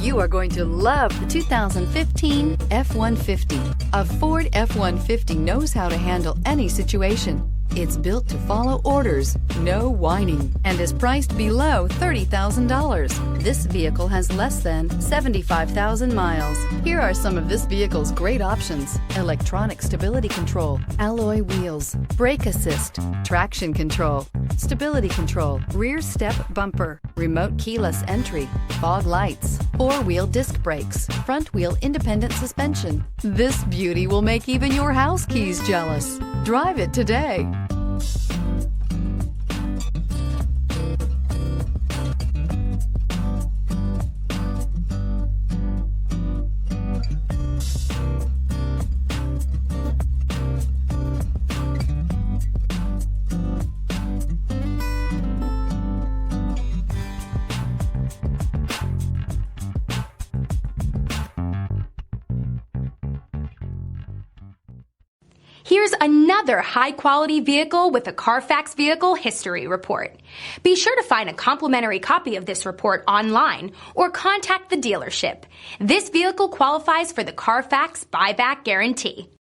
You are going to love the 2015 F-150. A Ford F-150 knows how to handle any situation. It's built to follow orders, no whining, and is priced below $30,000. This vehicle has less than 75,000 miles. Here are some of this vehicle's great options: electronic stability control, alloy wheels, brake assist, traction control, stability control, rear step bumper, remote keyless entry, fog lights, four-wheel disc brakes, front-wheel independent suspension. This beauty will make even your house keys jealous. Drive it today. Here's another high-quality vehicle with a Carfax Vehicle History Report. Be sure to find a complimentary copy of this report online or contact the dealership. This vehicle qualifies for the Carfax Buyback Guarantee.